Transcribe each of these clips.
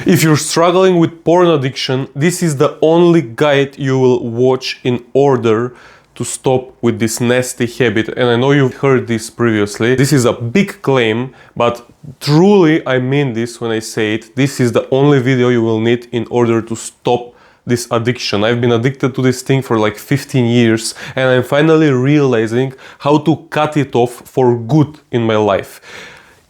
If you're struggling with porn addiction, this is the only guide you will watch in order to stop with this nasty habit. And I know you've heard this previously. This is a big claim, but truly I mean this when I say it. This is the only video you will need in order to stop this addiction. I've been addicted to this thing for like 15 years, and I'm finally realizing how to cut it off for good in my life.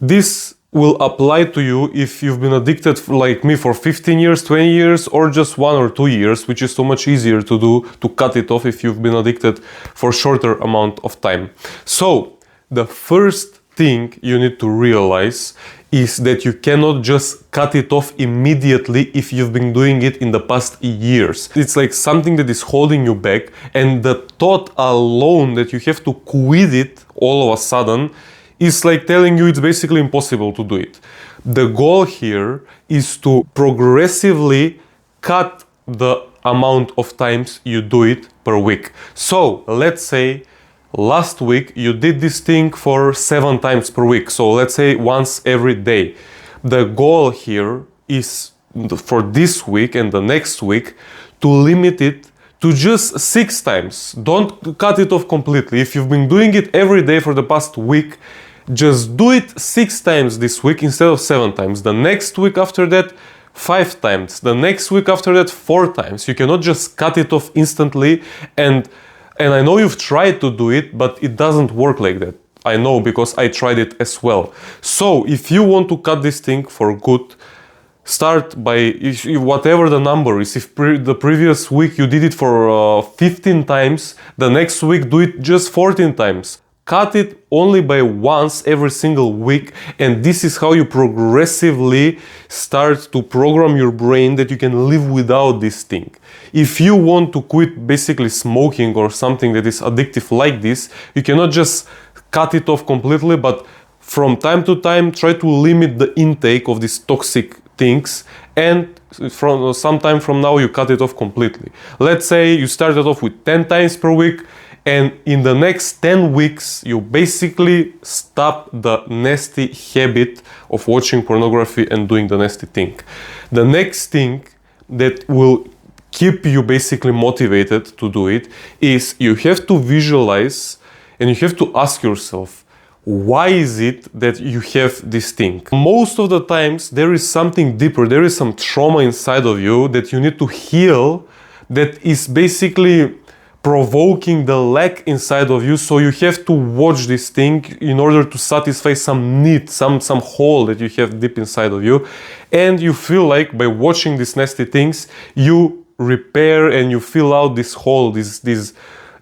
This will apply to you if you've been addicted like me for 15 years, 20 years, or just 1 or 2 years, which is so much easier to do, to cut it off if you've been addicted for shorter amount of time. So the first thing you need to realize is that you cannot just cut it off immediately if you've been doing it in the past years. It's like something that is holding you back, and the thought alone that you have to quit it all of a sudden is like telling you it's basically impossible to do it. The goal here is to progressively cut the amount of times you do it per week. So let's say last week you did this thing for 7 times per week. So let's say once every day. The goal here is for this week and the next week to limit it to just 6 times. Don't cut it off completely. If you've been doing it every day for the past week, just do it 6 times this week instead of 7 times. The next week after that, 5 times. The next week after that, 4 times. You cannot just cut it off instantly. And I know you've tried to do it, but it doesn't work like that. I know, because I tried it as well. So if you want to cut this thing for good, start by whatever the number is. If the previous week you did it for 15 times, the next week do it just 14 times. Cut it only by once every single week, and this is how you progressively start to program your brain that you can live without this thing. If you want to quit basically smoking or something that is addictive like this, you cannot just cut it off completely, but from time to time try to limit the intake of these toxic things, and from some time from now you cut it off completely. Let's say you started off with 10 times per week, and in the next 10 weeks you basically stop the nasty habit of watching pornography and doing the nasty thing. The next thing that will keep you basically motivated to do it is you have to visualize and you have to ask yourself, why is it that you have this thing? Most of the times there is something deeper, there is some trauma inside of you that you need to heal, that is basically provoking the lack inside of you, so you have to watch this thing in order to satisfy some need, some hole that you have deep inside of you, and you feel like by watching these nasty things you repair and you fill out this hole, this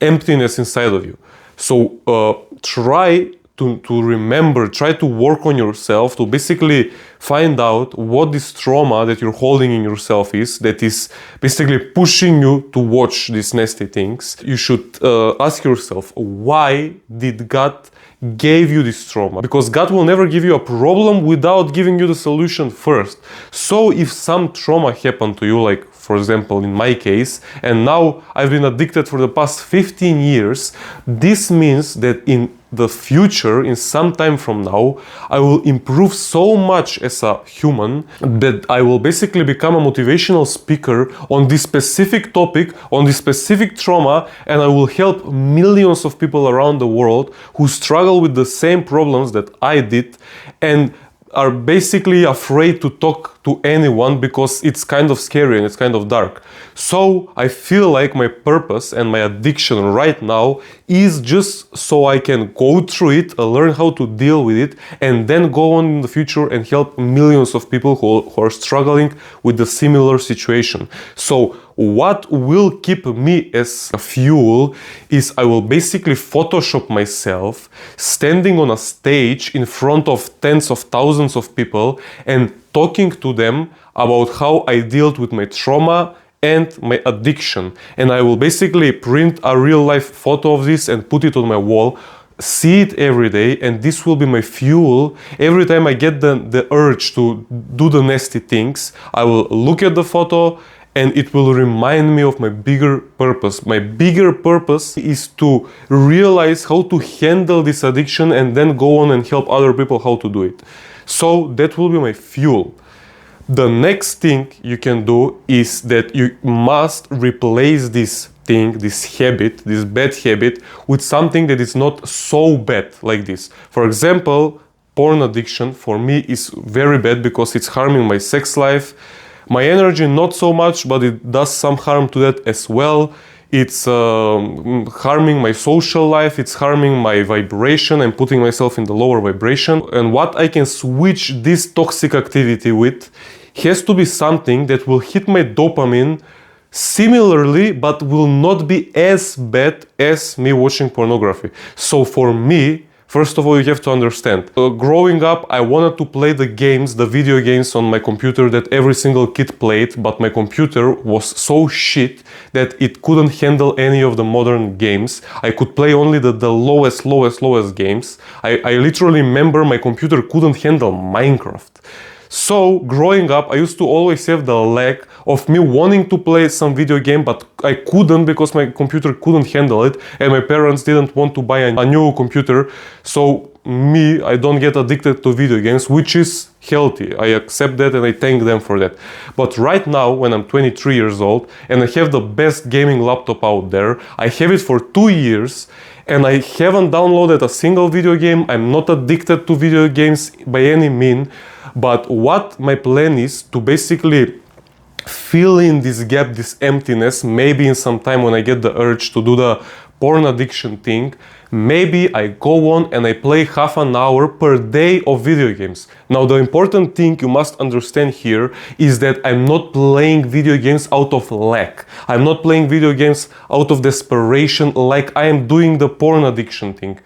emptiness inside of you. So try to remember, try to work on yourself to basically find out what this trauma that you're holding in yourself is, that is basically pushing you to watch these nasty things. You should ask yourself, why did God gave you this trauma? Because God will never give you a problem without giving you the solution first. So if some trauma happened to you, like for example in my case, and now I've been addicted for the past 15 years, this means that in the future, in some time from now, I will improve so much as a human that I will basically become a motivational speaker on this specific topic, on this specific trauma, and I will help millions of people around the world who struggle with the same problems that I did and are basically afraid to talk to anyone because it's kind of scary and it's kind of dark. So I feel like my purpose and my addiction right now is just so I can go through it, learn how to deal with it, and then go on in the future and help millions of people who are struggling with a similar situation. So what will keep me as a fuel is I will basically Photoshop myself standing on a stage in front of tens of thousands of people and talking to them about how I dealt with my trauma and my addiction. And I will basically print a real life photo of this and put it on my wall, see it every day, and this will be my fuel. Every time I get the urge to do the nasty things, I will look at the photo and it will remind me of my bigger purpose. My bigger purpose is to realize how to handle this addiction and then go on and help other people how to do it. So that will be my fuel. The next thing you can do is that you must replace this thing, this habit, this bad habit, with something that is not so bad like this. For example, porn addiction for me is very bad because it's harming my sex life. My energy not so much, but it does some harm to that as well. It's harming my social life, it's harming my vibration and putting myself in the lower vibration. And what I can switch this toxic activity with has to be something that will hit my dopamine similarly, but will not be as bad as me watching pornography. So for me, first of all, you have to understand. Growing up, I wanted to play the games, the video games on my computer that every single kid played, but my computer was so shit that it couldn't handle any of the modern games. I could play only the lowest games. I literally remember my computer couldn't handle Minecraft. So, growing up, I used to always have the lack of me wanting to play some video game, but I couldn't because my computer couldn't handle it, and my parents didn't want to buy a new computer. So, I don't get addicted to video games, which is healthy. I accept that and I thank them for that. But right now, when I'm 23 years old and I have the best gaming laptop out there, I have it for 2 years, and I haven't downloaded a single video game. I'm not addicted to video games by any means. But what my plan is to basically fill in this gap, this emptiness, maybe in some time when I get the urge to do the porn addiction thing, maybe I go on and I play half an hour per day of video games. Now, the important thing you must understand here is that I'm not playing video games out of lack. I'm not playing video games out of desperation like I am doing the porn addiction thing.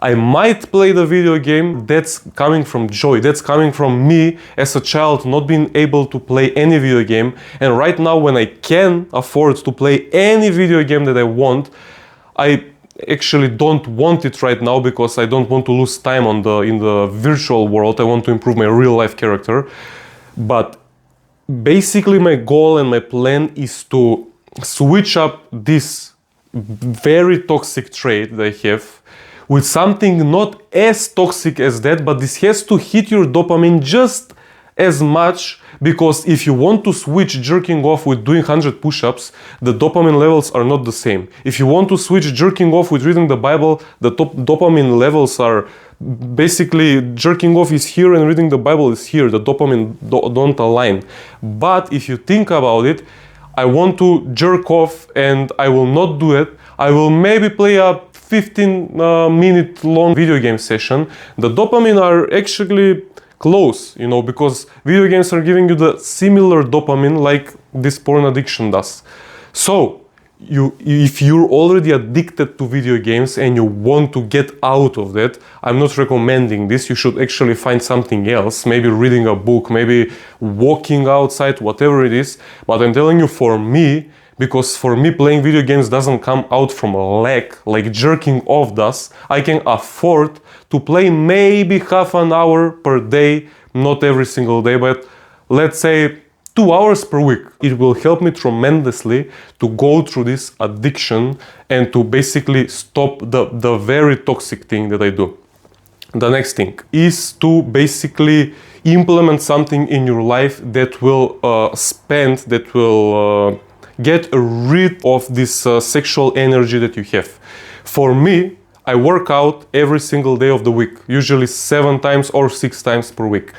I might play the video game that's coming from joy, that's coming from me as a child not being able to play any video game, and right now when I can afford to play any video game that I want, I actually don't want it right now because I don't want to lose time in the virtual world. I want to improve my real life character. But basically my goal and my plan is to switch up this very toxic trait that I have with something not as toxic as that, but this has to hit your dopamine just as much, because if you want to switch jerking off with doing 100 push-ups, the dopamine levels are not the same. If you want to switch jerking off with reading the Bible, the dopamine levels are basically jerking off is here and reading the Bible is here. The dopamine don't align. But if you think about it, I want to jerk off and I will not do it. I will maybe play a 15-minute long video game session. The dopamine are actually close, because video games are giving you the similar dopamine like this porn addiction does. So, if you're already addicted to video games and you want to get out of that, I'm not recommending this. You should actually find something else, maybe reading a book, maybe walking outside, whatever it is. But I'm telling you, for me, because for me playing video games doesn't come out from a lack like jerking off does, I can afford to play maybe half an hour per day, not every single day, but let's say 2 hours per week. It will help me tremendously to go through this addiction and to basically stop the very toxic thing that I do. The next thing is to basically implement something in your life that will get rid of this sexual energy that you have. For me, I work out every single day of the week, usually 7 times or 6 times per week.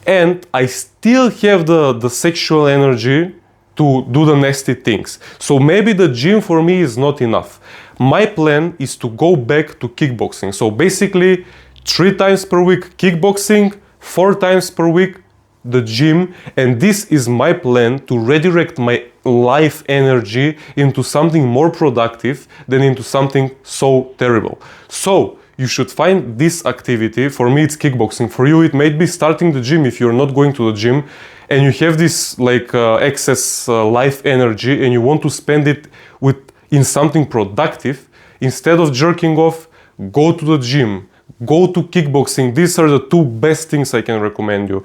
And I still have the sexual energy to do the nasty things. So maybe the gym for me is not enough. My plan is to go back to kickboxing. So basically 3 times per week kickboxing, 4 times per week the gym, and this is my plan to redirect my life energy into something more productive than into something so terrible. So you should find this activity. For me it's kickboxing. For you it may be starting the gym if you're not going to the gym and you have this excess life energy and you want to spend it in something productive. Instead of jerking off, go to the gym, go to kickboxing. These are the 2 best things I can recommend you.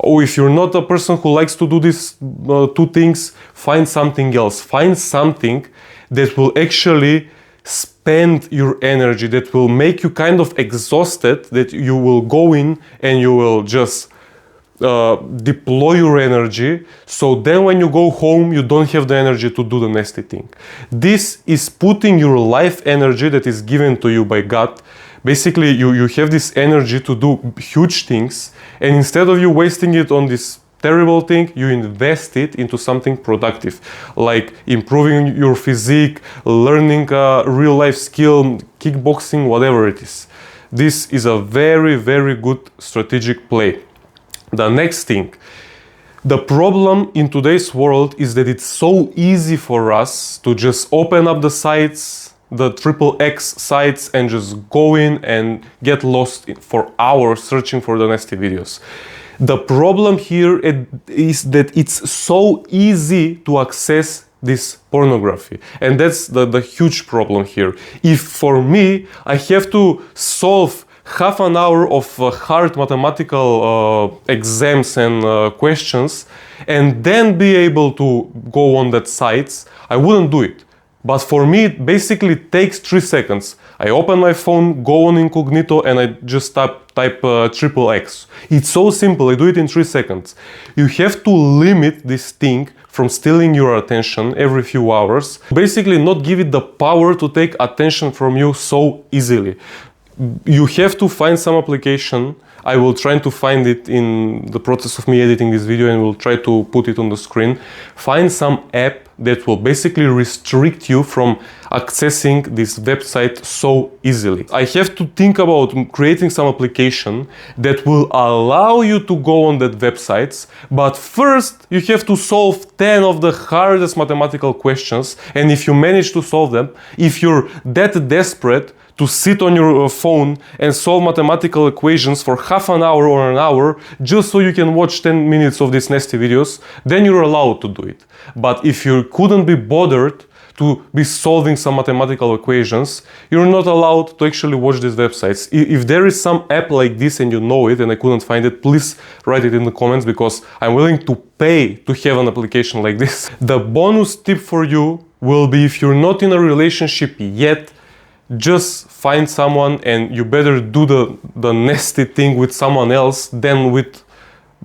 Or if you're not a person who likes to do these 2 things, find something else. Find something that will actually spend your energy, that will make you kind of exhausted, that you will go in and you will just deploy your energy, so then when you go home you don't have the energy to do the nasty thing. This is putting your life energy that is given to you by God. Basically you have this energy to do huge things, and instead of you wasting it on this terrible thing, you invest it into something productive, like improving your physique, learning a real life skill, kickboxing, whatever it is. This is a very, very good strategic play. The next thing, the problem in today's world is that it's so easy for us to just open up the sites, the XXX sites, and just go in and get lost for hours searching for the nasty videos. The problem here is that it's so easy to access this pornography, and that's the huge problem here. If for me I have to solve half an hour of hard mathematical exams and questions and then be able to go on that sites, I wouldn't do it. But for me, it basically takes 3 seconds. I open my phone, go on incognito, and I just type XXX. It's so simple, I do it in 3 seconds. You have to limit this thing from stealing your attention every few hours. Basically not give it the power to take attention from you so easily. You have to find some application. I will try to find it in the process of me editing this video, and will try to put it on the screen. Find some app that will basically restrict you from accessing this website so easily. I have to think about creating some application that will allow you to go on that websites, but first you have to solve 10 of the hardest mathematical questions, and if you manage to solve them, if you're that desperate to sit on your phone and solve mathematical equations for half an hour or an hour just so you can watch 10 minutes of these nasty videos, then you're allowed to do it. But if you couldn't be bothered to be solving some mathematical equations, you're not allowed to actually watch these websites. If there is some app like this and you know it and I couldn't find it, please write it in the comments, because I'm willing to pay to have an application like this. The bonus tip for you will be, if you're not in a relationship yet, just find someone, and you better do the nasty thing with someone else than with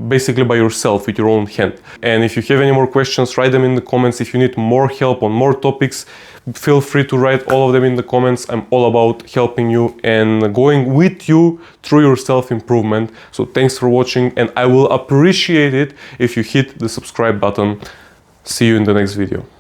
basically by yourself with your own hand. And if you have any more questions, write them in the comments. If you need more help on more topics, feel free to write all of them in the comments. I'm all about helping you and going with you through your self-improvement. So thanks for watching, and I will appreciate it if you hit the subscribe button. See you in the next video.